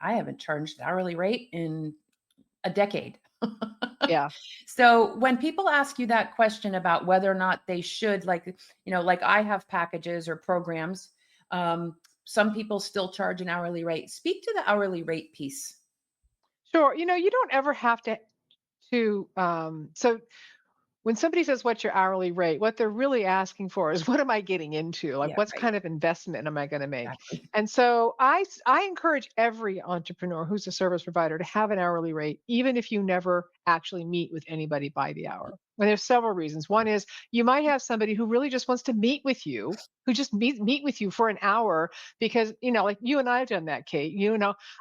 I haven't charged an hourly rate in a decade. Yeah. So when people ask you that question about whether or not they should, like, like I have packages or programs, some people still charge an hourly rate. Speak to the hourly rate piece. Sure. You don't ever have so when somebody says, "What's your hourly rate?" What they're really asking for is, "What am I getting into? Like, Yeah, what's right. kind of investment am I going to make?" Exactly. And so I encourage every entrepreneur who's a service provider to have an hourly rate, even if you never actually meet with anybody by the hour. And there's several reasons. One is you might have somebody who really just wants to meet with you, who just meet with you for an hour because, like you and I have done that, Kate.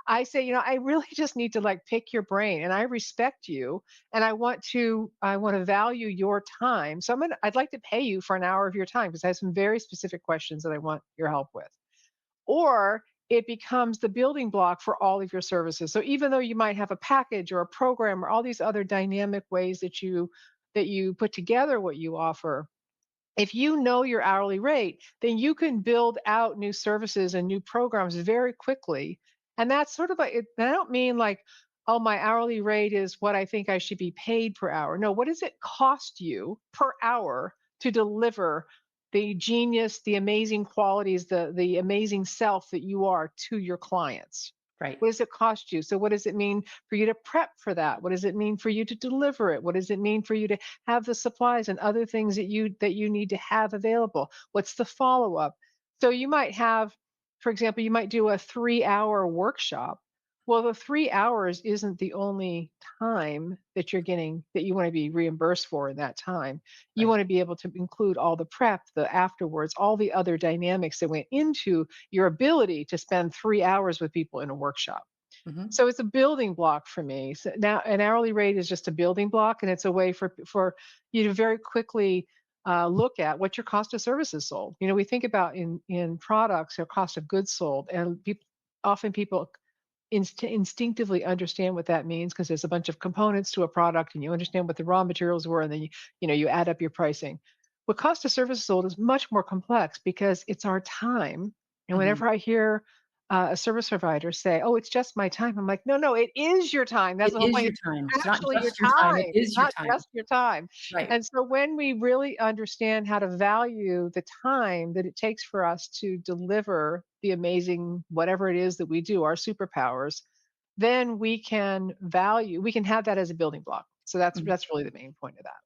I say, I really just need to like pick your brain, and I respect you, and I want to value your time. So I'd like to pay you for an hour of your time because I have some very specific questions that I want your help with. Or it becomes the building block for all of your services. So even though you might have a package or a program or all these other dynamic ways that you put together what you offer, if you know your hourly rate, then you can build out new services and new programs very quickly. And that's sort of like, I don't mean like, oh, my hourly rate is what I think I should be paid per hour. No, what does it cost you per hour to deliver the genius, the amazing qualities, the amazing self that you are to your clients? Right. What does it cost you? So, what does it mean for you to prep for that? What does it mean for you to deliver it? What does it mean for you to have the supplies and other things that you need to have available? What's the follow up? So you might have, for example, you might do a 3-hour workshop. Well, the 3 hours isn't the only time that you're getting that you want to be reimbursed for in that time. You Right. want to be able to include all the prep, the afterwards, all the other dynamics that went into your ability to spend 3 hours with people in a workshop. Hmm. So it's a building block for me. So now an hourly rate is just a building block, and it's a way for you to very quickly look at what your cost of services sold. We think about in products or cost of goods sold, and people instinctively understand what that means because there's a bunch of components to a product, and you understand what the raw materials were, and then you add up your pricing. What cost of services sold is much more complex because it's our time. And Hmm. whenever I hear a service provider say, "Oh, it's just my time." I'm like, "No, no, it is your time. That's It the whole is point. your It's time. It's not actually your just your time. It time. It's is your not time. just your time." Right. And so when we really understand how to value the time that it takes for us to deliver the amazing whatever it is that we do, our superpowers, then we can have that as a building block. So that's Mhm. that's really the main point of that.